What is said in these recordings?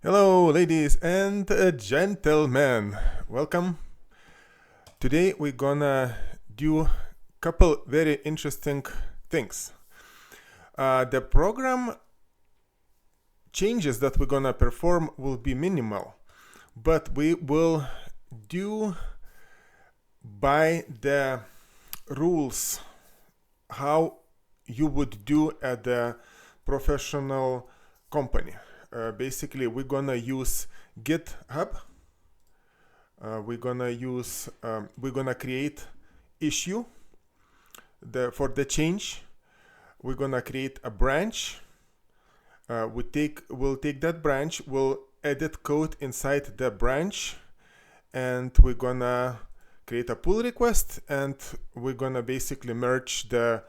Hello, ladies and gentlemen. Welcome. Today we're gonna do a couple very interesting things. The program changes that we're gonna perform will be minimal, but we will do by the rules how you would do at the professional company. Basically, we're gonna use GitHub. We're gonna create issue for the change. We're gonna create a branch. We'll take that branch. We'll edit code inside the branch, and we're gonna create a pull request, and we're gonna basically merge the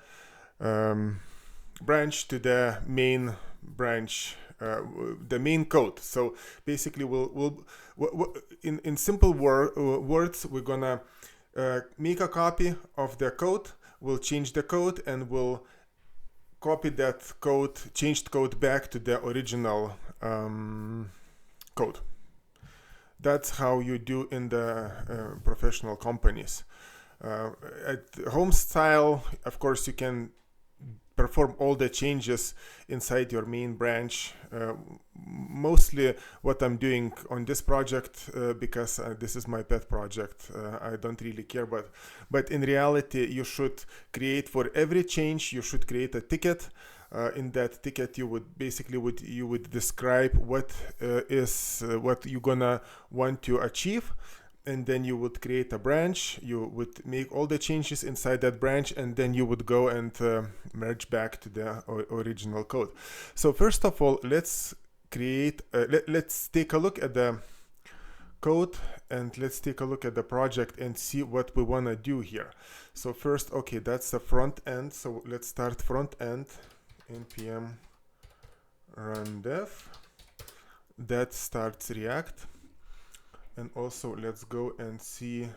branch to the main branch. The main code. So basically, in simple words, we're gonna make a copy of the code. We'll change the code and we'll copy that code, changed code, back to the original code. That's how you do in the professional companies. At home style, of course, you can perform all the changes inside your main branch. Mostly what I'm doing on this project, because this is my pet project, I don't really care, but in reality you should create, for every change you should create a ticket. In that ticket you would basically describe what you're gonna want to achieve, and then you would create a branch. You would make all the changes inside that branch, and then you would go and merge back to the original code. So first of all, let's take a look at the code, and let's take a look at the project and see what we want to do here. So first, okay, that's the front end. So let's start front end, npm run dev. That starts React. And also let's go and see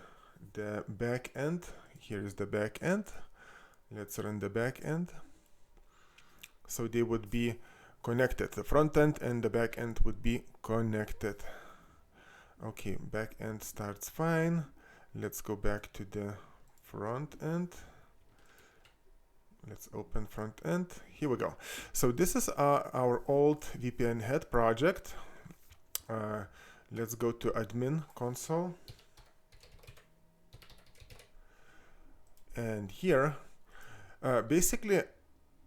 the back end. Here is the back end. Let's run the back end. So they would be connected. The front end and the back end would be connected. Okay, back end starts fine. Let's go back to the front end. Let's open front end. Here we go. So this is our old VPN head project. Let's go to admin console. And here, basically,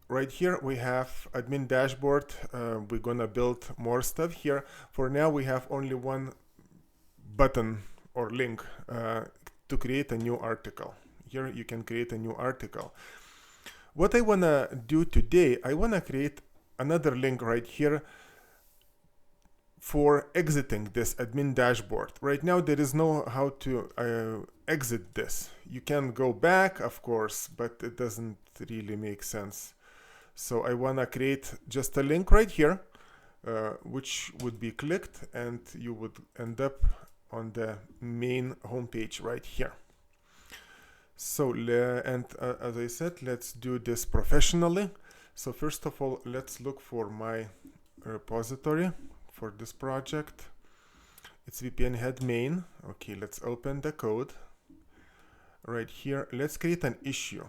right here we have admin dashboard. We're gonna build more stuff here. For now, we have only one button or link to create a new article. Here you can create a new article. What I wanna do today, I wanna create another link right here for exiting this admin dashboard. Right now there is no how to exit this. You can go back, of course, but it doesn't really make sense. So I want to create just a link right here, which would be clicked, and you would end up on the main homepage right here. So as I said, let's do this professionally. So first of all, let's look for my repository for this project. It's VPN head main. Okay, let's open the code right here. Let's create an issue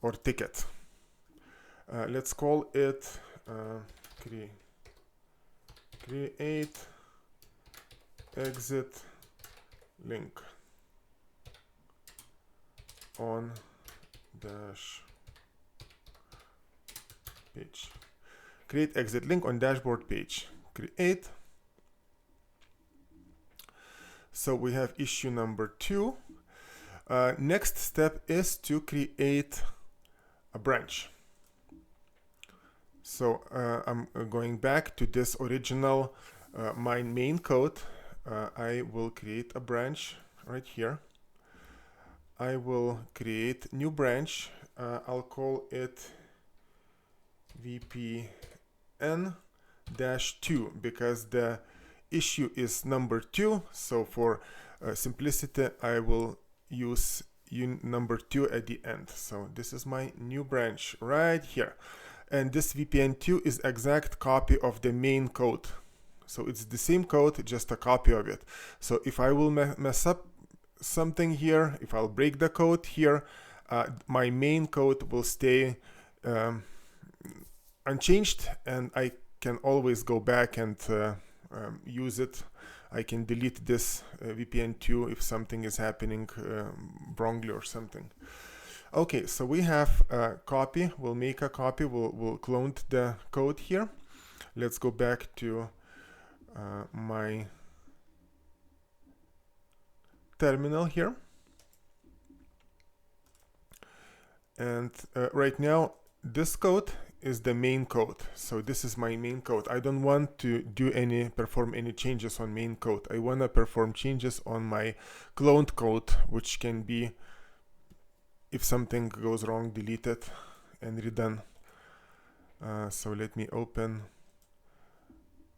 or ticket. Let's call it create exit link on dash page. Create exit link on dashboard page. Create. So we have issue number 2. Next step is to create a branch. So I'm going back to this original my main code. I will create a branch right here. I will create new branch. I'll call it VPN-2 because the issue is number 2. So for simplicity, I will use number 2 at the end. So this is my new branch right here. And this VPN2 is exact copy of the main code. So it's the same code, just a copy of it. So if I will mess up something here, if I'll break the code here, my main code will stay unchanged, and I can always go back and use it. I can delete this VPN2 if something is happening wrongly or something. Okay, so we have a copy. We'll make a copy. We'll clone the code here. Let's go back to my terminal here. And right now, this code is the main code. So this is my main code. I don't want to perform any changes on main code. I want to perform changes on my cloned code, which can be, if something goes wrong, deleted and redone. So let me open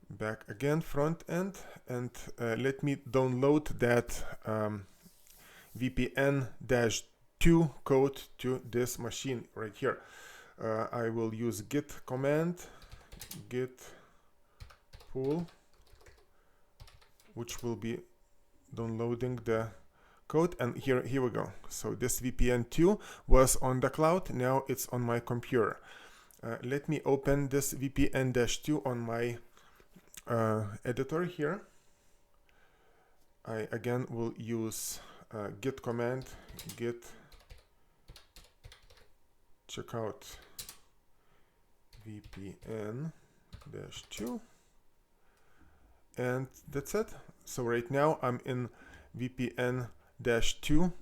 back again front end, and let me download that VPN-2 code to this machine right here. I will use git command, git pull, which will be downloading the code, and here we go. So this VPN2 was on the cloud, now it's on my computer. Let me open this VPN-2 on my editor here. I again will use git command, git checkout VPN-2, and that's it. So right now I'm in VPN-2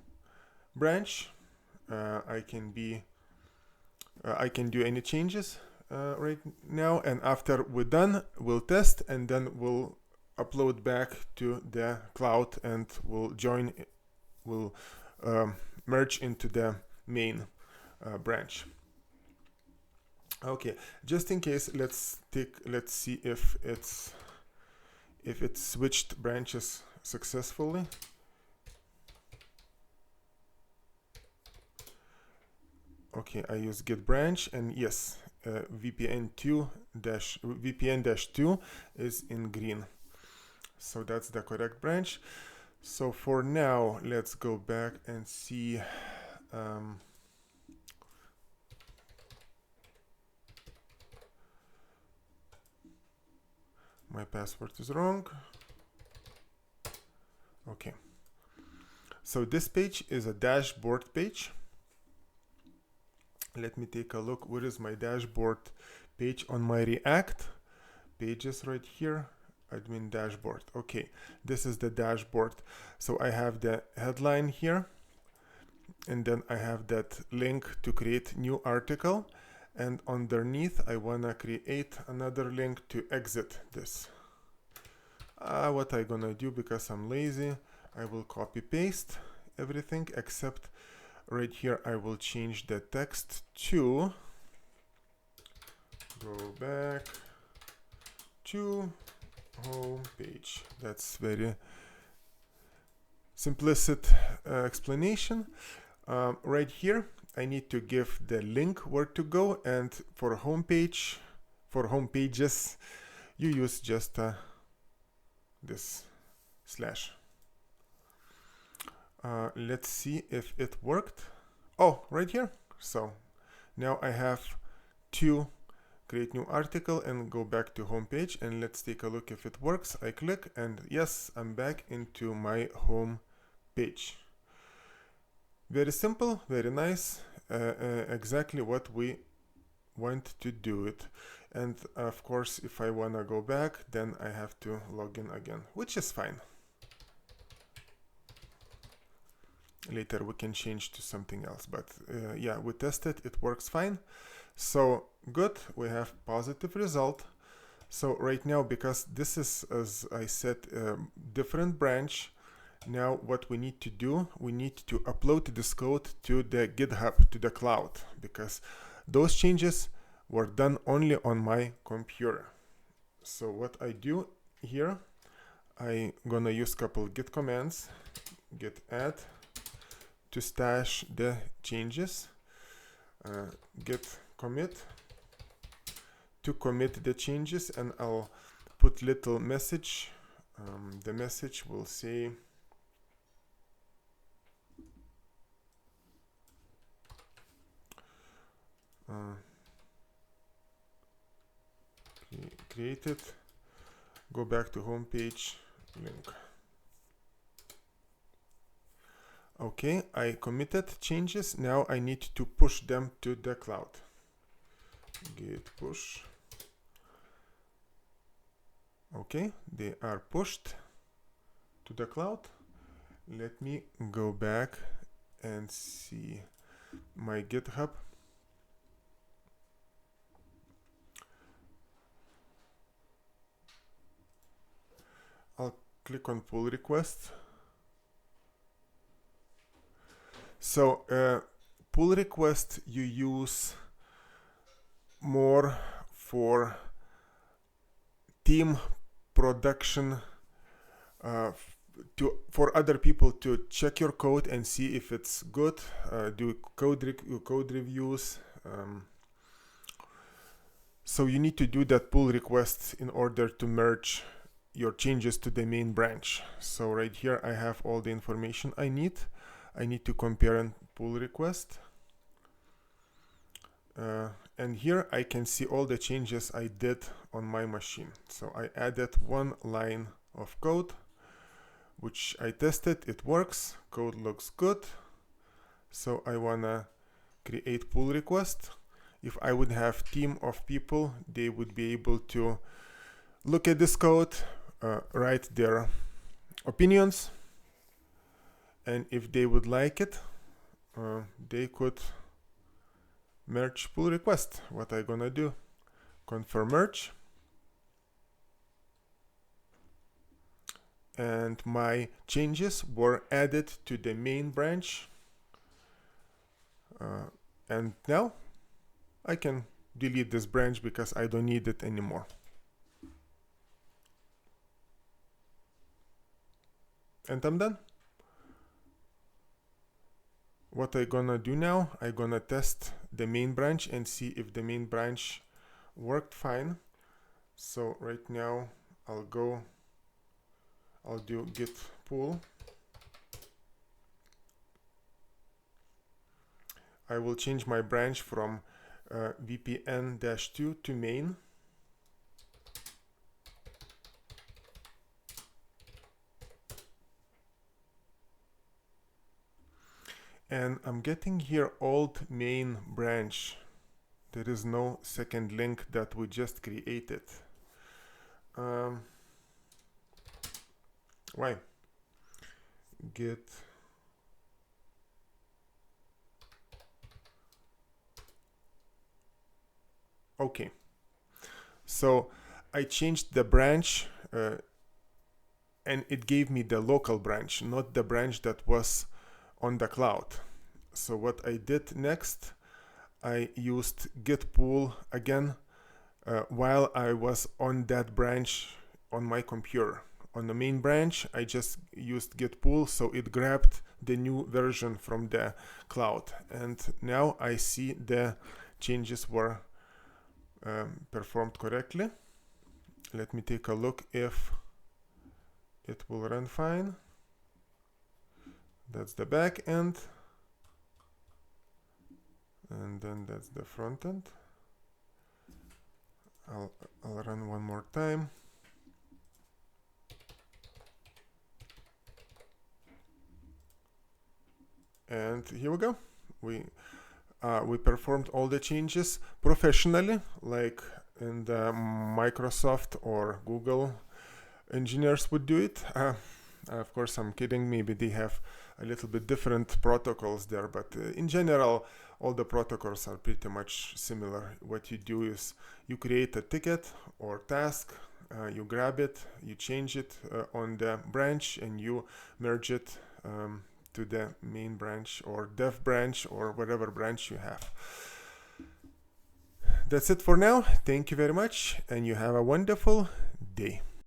branch. I can do any changes right now, and after we're done, we'll test, and then we'll upload back to the cloud, and we'll merge into the main branch. Okay, just in case, let's see if it switched branches successfully. Okay, I use git branch, and yes, VPN-2 is in green. So that's the correct branch. So for now, let's go back and see. My password is wrong. Okay. So this page is a dashboard page. Let me take a look. Where is my dashboard page on my React pages? Right here, admin dashboard. Okay, this is the dashboard. So I have the headline here, and then I have that link to create new article, and underneath I wanna create another link to exit this. What I'm gonna do, because I'm lazy, I will copy paste everything, except right here I will change the text to go back to home page. That's very simplistic explanation. Right here I need to give the link where to go, and for home pages you use just this slash. Let's see if it worked. Oh, right here. So now I have to create new article and go back to home page, and let's take a look if it works. I click, and yes, I'm back into my home page. Very simple, very nice, exactly what we want to do it. And of course, if I want to go back, then I have to log in again, which is fine. Later we can change to something else, but yeah, we tested, it works fine. So good, we have positive result. So right now, because this is, as I said, different branch, now what we need to do, we need to upload this code to the GitHub, to the cloud, because those changes were done only on my computer. So what I do here, I'm gonna use a couple git commands, git add, to stash the changes, git commit to commit the changes, and I'll put little message. The message will say created, go back to home page, link. Okay, I committed changes. Now I need to push them to the cloud. Git push. Okay, they are pushed to the cloud. Let me go back and see my GitHub. I'll click on pull request. So pull request you use more for team production, for other people to check your code and see if it's good, do code reviews. So you need to do that pull request in order to merge your changes to the main branch. So right here I have all the information I need. I need to compare and pull request. And here I can see all the changes I did on my machine. So I added one line of code, which I tested. It works. Code looks good. So I wanna create pull request. If I would have team of people, they would be able to look at this code, write their opinions, and if they would like it, they could merge pull request. What I'm gonna do, confirm merge, and my changes were added to the main branch, and now I can delete this branch because I don't need it anymore. And I'm done. What I'm gonna do now, I'm gonna test the main branch and see if the main branch worked fine. So right now I'll do git pull. I will change my branch from VPN-2 to main. And I'm getting here old main branch. There is no second link that we just created. Why? Git okay. So I changed the branch and it gave me the local branch, not the branch that was on the cloud. So what I did next, I used git pull again while I was on that branch on my computer. On the main branch, I just used git pull, so it grabbed the new version from the cloud. And now I see the changes were performed correctly. Let me take a look if it will run fine. That's the back end, and then that's the front end. I'll run one more time. And here we go. We performed all the changes professionally, like in the Microsoft or Google engineers would do it. Of course, I'm kidding. Maybe they have a little bit different protocols there, but in general, all the protocols are pretty much similar. What you do is you create a ticket or task, you grab it, you change it on the branch, and you merge it to the main branch or dev branch or whatever branch you have. That's it for now. Thank you very much, and you have a wonderful day.